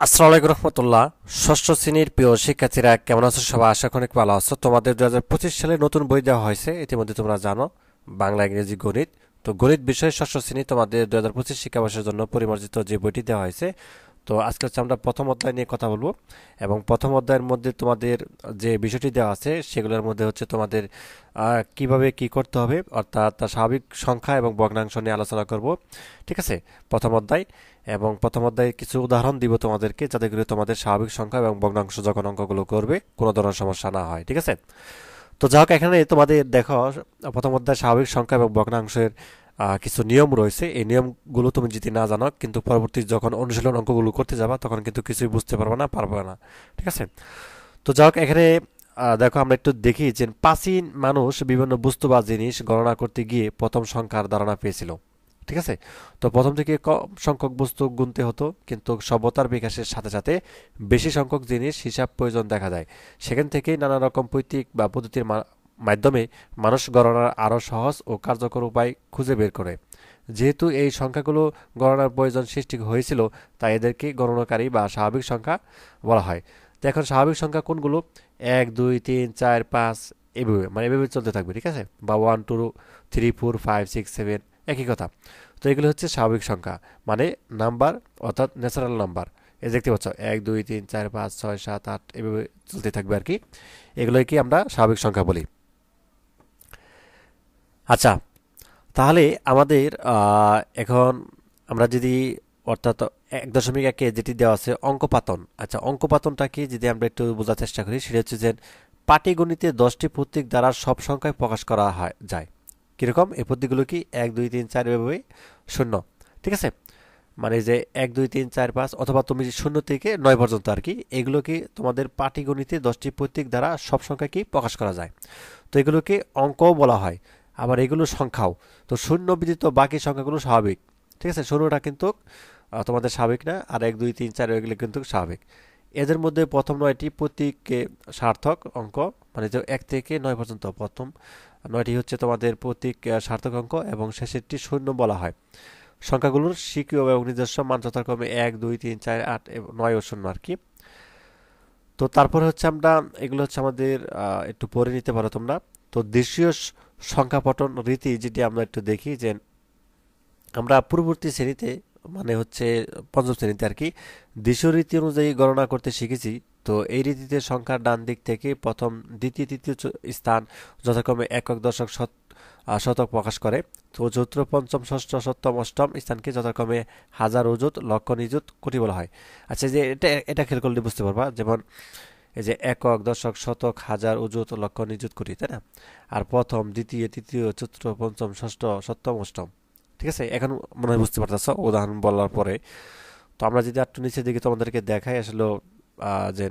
আসসালামু আলাইকুম রহমতুল্লাহ। ষষ্ঠ শ্রেণীর প্রিয় শিক্ষার্থীরা কেমন আছো? সবাই আশা করি অনেক ভালো আছো। তোমাদের 2025 সালে নতুন বই দেওয়া হয়েছে, ইতিমধ্যে তোমরা জানো, বাংলা, ইংরেজি, গণিত। তো গণিত বিষয়ে ষষ্ঠ শ্রেণী তোমাদের 2025 শিক্ষাবর্ষের জন্য পরিমার্জিত যে বইটি দেওয়া হয়েছে। তো আজকে হচ্ছে আমরা প্রথম অধ্যায় নিয়ে কথা বলবো, এবং প্রথম অধ্যায়ের মধ্যে তোমাদের যে বিষয়টি দেওয়া আছে সেগুলোর মধ্যে হচ্ছে তোমাদের কিভাবে কি করতে হবে, অর্থাৎ স্বাভাবিক সংখ্যা এবং ভগ্নাংশ নিয়ে আলোচনা করব। ঠিক আছে, প্রথম অধ্যায়। এবং প্রথম অধ্যায়ে কিছু উদাহরণ দিব তোমাদেরকে, যাতে করে তোমাদের স্বাভাবিক সংখ্যা এবং ভগ্নাংশ যখন অঙ্কগুলো করবে কোনো ধরনের সমস্যা না হয়। ঠিক আছে, তো যাই হোক, এখানে তোমাদের দেখো, প্রথম অধ্যায় স্বাভাবিক সংখ্যা এবং ভগ্নাংশের কিছু নিয়ম রয়েছে। এই নিয়মগুলো তুমি যদি না জানো, কিন্তু পরবর্তী যখন অনুশীলন অঙ্কগুলো করতে যাবা তখন কিন্তু কিছুই বুঝতে পারবে না। ঠিক আছে, তো যাই হোক, এখানে দেখো, আমরা একটু দেখি যে প্রাচীন মানুষ বিভিন্ন বস্তু বা জিনিস গণনা করতে গিয়ে প্রথম সংখ্যার ধারণা পেয়েছিল। ঠিক আছে, তো প্রথম থেকে কম সংখ্যক বস্তু গুনতে হতো, কিন্তু সভ্যতার বিকাশের সাথে সাথে বেশি সংখ্যক জিনিস হিসাব প্রয়োজন দেখা যায়। সেখান থেকেই নানা রকম পৈতৃক বা পদ্ধতির মাধ্যমে মানুষ গণনার আরও সহজ ও কার্যকর উপায় খুঁজে বের করে। যেহেতু এই সংখ্যাগুলো গণনার প্রয়োজন সৃষ্টি হয়েছিল, তাই এদেরকে গণনাকারী বা স্বাভাবিক সংখ্যা বলা হয়। তো এখন স্বাভাবিক সংখ্যা কোনগুলো? 1 2 3 4 5, এভাবে, মানে এভাবে চলতে থাকবে। ঠিক আছে, বা 1 2 3 4 5 6 7, একই কথা। তো এগুলো হচ্ছে স্বাভাবিক সংখ্যা, মানে নাম্বার, অর্থাৎ ন্যাচারাল নাম্বার। এই দেখতে পাচ্ছ 1 2 3 4 5 6 7 8, এভাবে চলতে থাকবে আর কি। এগুলোই কি আমরা স্বাভাবিক সংখ্যা বলি। আচ্ছা, তাহলে আমাদের এখন আমরা যদি, অর্থাৎ 1.1-এ যেটি দেওয়া আছে অঙ্কপাতন। আচ্ছা, অঙ্কপাতনটা কি যদি আমরা একটু বোঝার চেষ্টা করি, সেটা হচ্ছে যে পাটিগণিতে 10টি প্রতীক দ্বারা সব সংখ্যায় প্রকাশ করা যায়। কিরকম? এই প্রতীকগুলো কি 1 2 3 4 এভাবে শূন্য। ঠিক আছে, মানে যে 1 2 3 4 5, অথবা তুমি যে 0 থেকে 9 পর্যন্ত আর কি, এগুলো কি তোমাদের পাটিগণিতে 10টি প্রতীক দ্বারা সব সংখ্যা কি প্রকাশ করা যায়। তো এগুলোকে অঙ্কও বলা হয়, আবার এগুলো সংখ্যাও। তো শূন্য ব্যতীত বাকি সংখ্যাগুলো স্বাভাবিক। ঠিক আছে, শূন্যটা কিন্তু তোমাদের স্বাভাবিক না, আর 1 2 3 4 এগুলো কিন্তু স্বাভাবিক। এদের মধ্যে প্রথম 9টি প্রতীকে সার্থক অঙ্ক, মানে যে 1 থেকে 9 পর্যন্ত প্রথম 9টি হচ্ছে তোমাদের প্রতীক সার্থক অঙ্ক, এবং শেষেরটি শূন্য বলা হয়। সংখ্যাগুলোর স্বীকীয় এবং নিজস্ব মান যথাক্রমে 1 2 3 4 8 এবং 9 ও 0 আর কি। তো তারপরে হচ্ছে আমরা, এগুলো হচ্ছে আমাদের একটু পড়ে নিতে পারো তোমরা। তো দেশীয় সংখ্যাপটন রীতি, যেটি আমরা একটু দেখি, যে আমরা পূর্ববর্তী শ্রেণীতে, মানে হচ্ছে পঞ্চম শ্রেণীতে আর কি, দেশীয় রীতি অনুযায়ী গণনা করতে শিখেছি। তো এই রীতিতে সংখ্যার ডান দিক থেকে প্রথম, দ্বিতীয়, তৃতীয় স্থান যথাক্রমে একক, দশক, শতক প্রকাশ করে। তো চতুর্থ, পঞ্চম, ষষ্ঠ, সপ্তম, অষ্টম স্থানকে যথাক্রমে হাজার, অযুত, লক্ষ, নিযুত, কোটি বলা হয়। আচ্ছা, যে এটা এটা খেয়াল করলে বুঝতে পারবা, যেমন এই যে একক, দশক, শতক, হাজার, অযুত, লক্ষ, নিযুত, কোটি, তাই না? আর প্রথম, দ্বিতীয়, তৃতীয়, চতুর্থ, পঞ্চম, ষষ্ঠ, সপ্তম, অষ্টম। ঠিক আছে, এখন মনে হয় বুঝতে পারতেছ উদাহরণ বলার পরে। তো আমরা যদি একটু নিচের দিকে তোমাদেরকে দেখাই, আসলে যে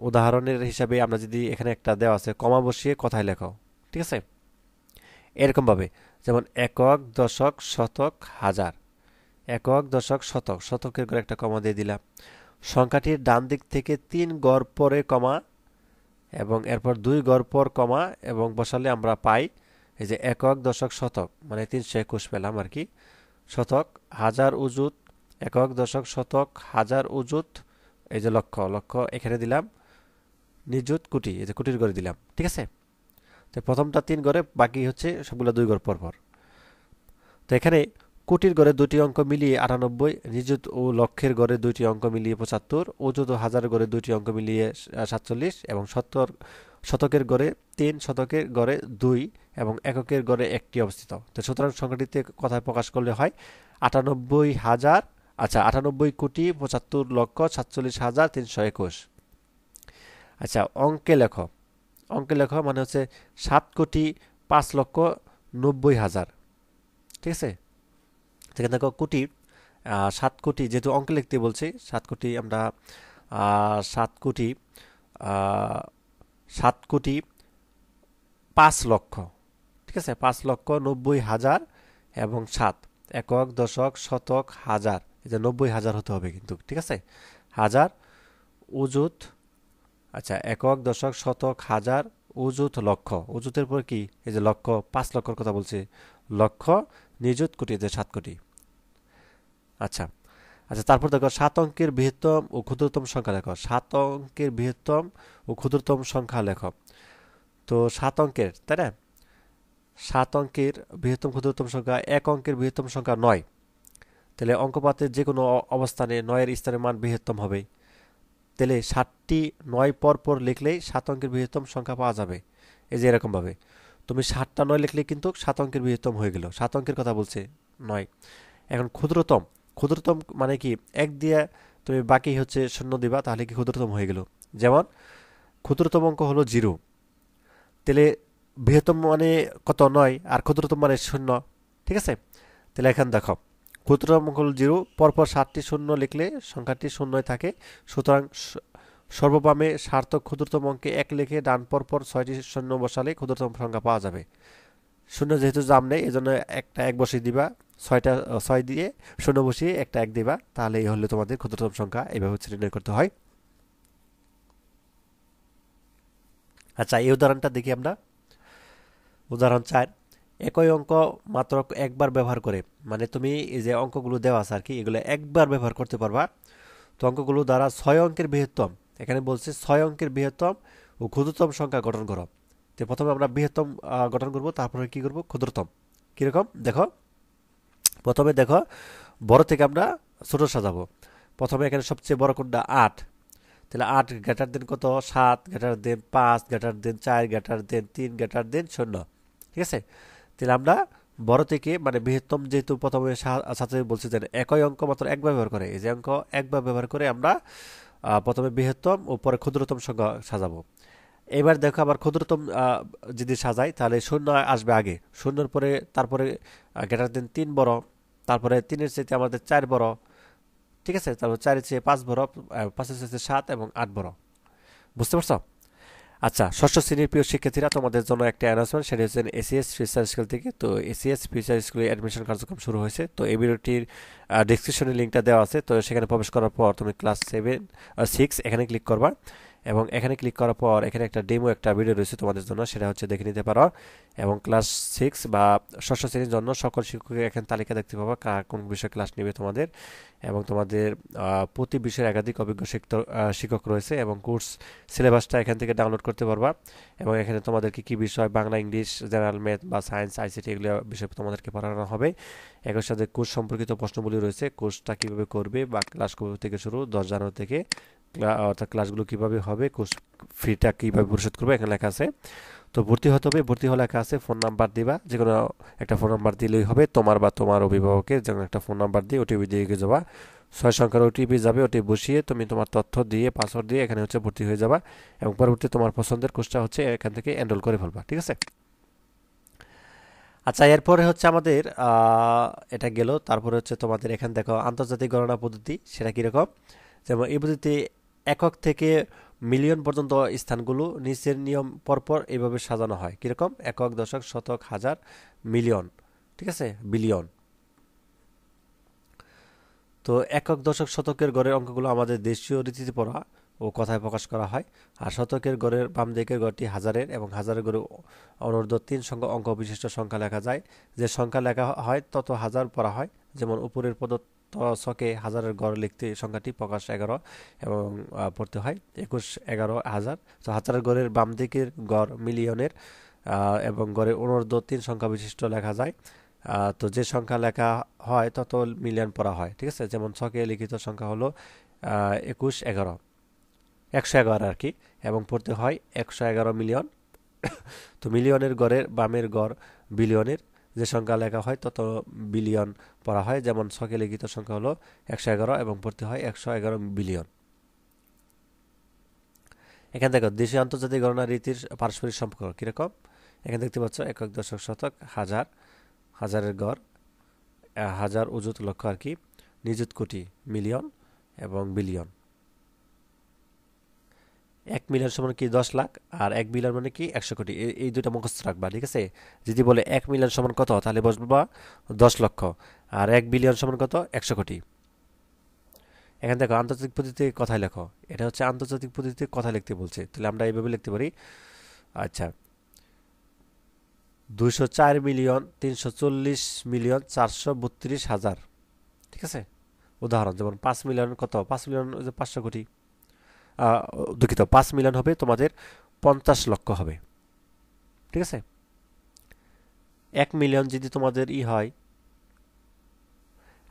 উদাহরণের হিসাবে আমরা যদি, এখানে একটা দেওয়া আছে, কমা বসিয়ে কথায় লেখো। ঠিক আছে, এরকম ভাবে, যেমন একক, দশক, শতক, হাজার। একক, দশক, শতক, শতকের করে একটা কমা দিয়ে দিলাম। সংখ্যাটির ডান দিক থেকে 3 গড় পরে কমা, এবং এরপর 2 গড় পর কমা, এবং বসালে আমরা পাই এই যে একক, দশক, শতক, মানে 321 পেলাম আর কি। শতক, হাজার, অযুত, একক, দশক, শতক, হাজার, অযুত, এই যে লক্ষ, লক্ষ এখানে দিলাম, নিযুত, কোটি, এই যে কোটির ঘরে দিলাম। ঠিক আছে, তো প্রথমটা 3 ঘরে, বাকি হচ্ছে সবগুলো 2 ঘর পর পর। তো এখানে কোটির ঘরে দুটি অঙ্ক মিলিয়ে 98, নিযুত ও লক্ষের ঘরে দুইটি অঙ্ক মিলিয়ে 75, অযুত ও হাজারের ঘরে দুইটি অঙ্ক মিলিয়ে 47, এবং শতকের ঘরে 3, শতকের ঘরে 2, এবং এককের ঘরে 1টি অবস্থিত। তো সুতরাং সংখ্যাটিতে কথায় প্রকাশ করলে হয় 98,000, আচ্ছা 98,75,75,47,321। আচ্ছা, অঙ্কে লেখো মানে হচ্ছে 7,05,90,000। ঠিক আছে, সেখানে দেখো কোটি, 7 কোটি, যেহেতু অঙ্কে লিখতে বলছি, 7 কোটি আমরা, 7 কোটি, 7,05,00,000। ঠিক আছে, 5,90,000 এবং 7, একক, দশক, শতক, হাজার, এই যে 90,000 হতে হবে কিন্তু। ঠিক আছে, হাজার, অযুত, আচ্ছা একক, দশক, শতক, হাজার, অযুত, লক্ষ, অযুতের পর কি, এই যে লক্ষ, 5 লক্ষর কথা বলছি, লক্ষ, নিযুত, কোটি, যে 7 কোটি। আচ্ছা, আচ্ছা, তারপর দেখো 7 অঙ্কের বৃহত্তম ও ক্ষুদ্রতম সংখ্যা লেখো। 7 অঙ্কের বৃহত্তম ও ক্ষুদ্রতম সংখ্যা লেখো। তো 7 অঙ্কের, তাই না? 7 অঙ্কের বৃহত্তম ক্ষুদ্রতম সংখ্যা, 1 অঙ্কের বৃহত্তম সংখ্যা 9। তাহলে অঙ্কপাতের যে কোনো অবস্থানে 9 এর স্থানের মান বৃহত্তম হবে। তাহলে 7টি 9 পর পর লিখলেই 7 অঙ্কের বৃহত্তম সংখ্যা পাওয়া যাবে। এই যে এরকম ভাবে তুমি 7টা 9 লিখলে কিন্তু 7 অঙ্কের বৃহত্তম হয়ে গেল। 7 অঙ্কের কথা বলছে 9। এখন ক্ষুদ্রতম, ক্ষুদ্রতম মানে কি, 1 দিয়ে তুমি বাকি হচ্ছে শূন্য দিবা, তাহলে কি ক্ষুদ্রতম হয়ে গেল। যেমন ক্ষুদ্রতম অঙ্ক হলো 0। তাহলে বৃহত্তম মানে কত, 9, আর ক্ষুদ্রতম মানে 0। ঠিক আছে, তাহলে এখন দেখো ক্ষুদ্রতম অঙ্ক হলো 0, পরপর 7টি শূন্য লিখলে সংখ্যাটি শূন্যই থাকে। সুতরাং সর্ববামে সার্থক ক্ষুদ্রতম অঙ্কে 1 লিখে ডান পরপর 6টি শূন্য বসালে ক্ষুদ্রতম সংখ্যা পাওয়া যাবে। শূন্য যেহেতু জাম নেই, এই জন্য একটা 1 বসিয়ে দিবা, 6 দিয়ে শূন্য বসিয়ে একটা 1 দিবা, তাহলে এই হলো তোমাদের ক্ষুদ্রতম সংখ্যা। এইভাবে হচ্ছে নির্ণয় করতে হয়। আচ্ছা, এই উদাহরণটা দেখি আমরা। উদাহরণ 4, একই অঙ্ক মাত্র একবার ব্যবহার করে, মানে তুমি এই যে অঙ্কগুলো দেওয়া আছে আর কি, এগুলো একবার ব্যবহার করতে পারবা। তো অঙ্কগুলো দ্বারা 6 অঙ্কের বৃহত্তম, এখানে বলছে 6 অঙ্কের বৃহত্তম ও ক্ষুদ্রতম সংখ্যা গঠন করো। তো প্রথমে আমরা বৃহত্তম গঠন করব, তারপরে কি করব, ক্ষুদ্রতম। কিরকম দেখো, প্রথমে দেখো বড় থেকে আমরা ছোট সাজাবো। প্রথমে এখানে সবচেয়ে বড় কোনটা, 8। তাহলে 8 গ্রেটার দেন কত, 7 greater than 5 greater than 4 greater than 3 greater than 0। ঠিক আছে, তাহলে আমরা বড় থেকে মানে বৃহত্তম, যেহেতু প্রথমে সাথে বলছি যে একই অঙ্ক মাত্র একবার ব্যবহার করে, এই যে অঙ্ক একবার ব্যবহার করে আমরা প্রথমে বৃহত্তম ও পরে ক্ষুদ্রতম সংখ্যা সাজাবো। এবার দেখো আবার ক্ষুদ্রতম যদি সাজাই, তাহলে শূন্য আসবে আগে, শূন্যর পরে তারপরে গ্রেটার দেন 3 বড়, তারপরে 3-এর চাইতে আমাদের 4 বড়। ঠিক আছে, তারপর 4-এর চেয়ে 5 বড়, 5-এর চাইতে 7 এবং 8 বড়। বুঝতে পারছো? আচ্ছা, ষষ্ঠ শ্রেণীর প্রিয় শিক্ষার্থীরা, তোমাদের জন্য একটা অ্যানাউন্সমেন্ট, সেটা হচ্ছে এসিএস ফিউচার স্কুল থেকে। তো এসিএস ফিউচার স্কুলে অ্যাডমিশন কার্যক্রম শুরু হয়েছে। তো এই ভিডিওটির ডেসক্রিপশনে লিঙ্কটা দেওয়া আছে। তো সেখানে প্রবেশ করার পর তুমি ক্লাস 6 এখানে ক্লিক করবা, এবং এখানে ক্লিক করার পর এখানে একটা ডেমো একটা ভিডিও রয়েছে তোমাদের জন্য, সেটা হচ্ছে দেখে নিতে পারো। এবং ক্লাস 6 বা ষষ্ঠ শ্রেণীর জন্য সকল শিক্ষকের এখানে তালিকা দেখতে পাবা, কোন বিষয়ে ক্লাস নেবে তোমাদের। এবং তোমাদের প্রতি বিষয়ের একাধিক অভিজ্ঞ শিক্ষক রয়েছে, এবং কোর্স সিলেবাসটা এখান থেকে ডাউনলোড করতে পারবা। এবং এখানে তোমাদেরকে কি বিষয়, বাংলা, ইংলিশ, জেনারেল ম্যাথ বা সায়েন্স, আইসিটি, এগুলো বিষয় তোমাদেরকে পড়ানো হবে। একই সাথে কোর্স সম্পর্কিত প্রশ্নগুলি রয়েছে, কোর্সটা কিভাবে করবে বা ক্লাস কবে থেকে শুরু, 10 জানুয়ারি থেকে, অর্থাৎ ক্লাসগুলো কিভাবে হবে, কোর্স ফিটা কিভাবে পরিশোধ করবে, এখানে লেখা আছে। তো ভর্তি হতে হবে, ভর্তি হলে লেখা আছে ফোন নাম্বার দিবা, যে কোনো একটা ফোন নাম্বার দিলেই হবে, তোমার বা তোমার অভিভাবকের যে কোনো একটা ফোন নাম্বার দিয়ে ওটিপি দিয়ে যাবা। 6 সংখ্যার ওটিপি যাবে, ওটি বসিয়ে তুমি তোমার তথ্য দিয়ে পাসওয়ার্ড দিয়ে এখানে হচ্ছে ভর্তি হয়ে যাবা, এবং পরবর্তী তোমার পছন্দের কোর্সটা হচ্ছে এখান থেকে এনরোল করে ফেলবা। ঠিক আছে। আচ্ছা, এরপরে হচ্ছে আমাদের এটা গেল। তারপরে হচ্ছে তোমাদের এখানে দেখো আন্তর্জাতিক গণনা পদ্ধতি, সেটা কীরকম। যেমন এই পদ্ধতিতে একক থেকে মিলিয়ন পর্যন্ত স্থানগুলো নিচের নিয়ম পরপর এইভাবে সাজানো হয়। কীরকম, একক, দশক, শতক, হাজার, মিলিয়ন, ঠিক আছে, বিলিয়ন। তো একক, দশক, শতকের গড়ের অঙ্কগুলো আমাদের দেশীয় রীতিতে পড়া ও কথায় প্রকাশ করা হয়। আর শতকের গড়ের বাম দিকের গড়টি হাজারের, এবং হাজারের গড়ে অনূর্ধ্ব 3 সংখ্যা অঙ্ক বিশিষ্ট সংখ্যা লেখা যায়। যে সংখ্যা লেখা হয় তত হাজার পড়া হয়। যেমন উপরের প্রদত্ত ছকে হাজারের গড় লিখতে সংখ্যাটি প্রকাশ 11 এবং পড়তে হয় 21, 11, হাজার। তো হাজারের গড়ের বাম দিকের গড় মিলিয়নের, এবং গড়ে অনূর্ধ্ব 3 সংখ্যা বিশিষ্ট লেখা যায়। তো যে সংখ্যা লেখা হয় তত মিলিয়ন পড়া হয়। ঠিক আছে, যেমন ছকে লিখিত সংখ্যা হলো 21, 11, 111 আর কি, এবং পড়তে হয় 111 মিলিয়ন। তো মিলিয়নের গড়ের বামের গড় বিলিয়নের, যে সংখ্যা লেখা হয় তত বিলিয়ন পড়া হয়। যেমন ছকে লিখিত সংখ্যা হলো 111 এবং পড়তে হয় 111 বিলিয়ন। এখানে দেখো দেশীয় আন্তর্জাতিক গণনা রীতির পারস্পরিক সম্পর্ক কিরকম। এখানে দেখতে পাচ্ছ একক, দশক, শতক, হাজার, হাজারের গড়, হাজার অযুত লক্ষ আর কি, নিযুত কোটি, মিলিয়ন এবং বিলিয়ন। 1 মিলিয়ন সমান কি 10 লাখ, আর 1 বিলিয়ন মানে কি 100 কোটি। এই দুটো মুখস্থ রাখবা। ঠিক আছে, যদি বলে 1 মিলিয়ন সমান কত, তাহলে বলবা 10 লক্ষ, আর 1 বিলিয়ন সমান কত, 100 কোটি। এখানে দেখো আন্তর্জাতিক পদ্ধতিতে কথায় লেখো, এটা হচ্ছে আন্তর্জাতিক পদ্ধতিতে কথা লিখতে বলছে, তাহলে আমরা এইভাবে লিখতে পারি। আচ্ছা, 204 মিলিয়ন 340 মিলিয়ন 432 হাজার। ঠিক আছে, উদাহরণ যেমন 5 মিলিয়ন কত, 5 মিলিয়ন ওই যে 500 কোটি, আহ, দুঃখিত, 5 মিলিয়ন হবে তোমাদের 50 লক্ষ হবে, ঠিক আছে। 1 মিলিয়ন যদি তোমাদের হয়,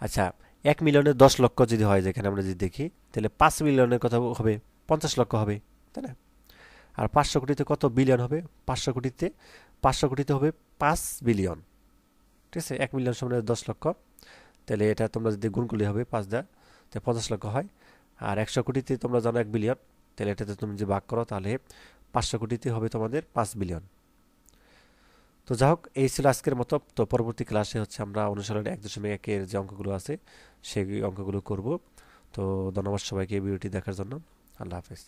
আচ্ছা, 1 মিলিয়নে 10 লক্ষ যদি হয়, যেখানে আমরা যদি দেখি, তাহলে 5 মিলিয়নের কথা হবে 50 লক্ষ হবে, তাই না? আর 500 কোটিতে কত বিলিয়ন হবে? 500 কোটিতে, 500 কোটিতে হবে 5 বিলিয়ন, ঠিক আছে। 1 মিলিয়ন সমান 10 লক্ষ, তাহলে এটা তোমরা যদি গুণ করলে হবে 5 দ্বারা, তাহলে 50 লক্ষ হয়। আর 100 কোটিতে তোমরা জানো 1 বিলিয়ন, তাহলে এটাতে তুমি যদি ভাগ করো তাহলে 500 কোটিতে হবে তোমাদের 5 বিলিয়ন। তো যাই হোক, এই ছিল আজকের মতো। তো পরবর্তী ক্লাসে হচ্ছে আমরা অনুশীলন 1.1-এর যে অঙ্কগুলো আছে সেই অঙ্কগুলো করব। তো ধন্যবাদ সবাইকে এই ভিডিওটি দেখার জন্য। আল্লাহ হাফেজ।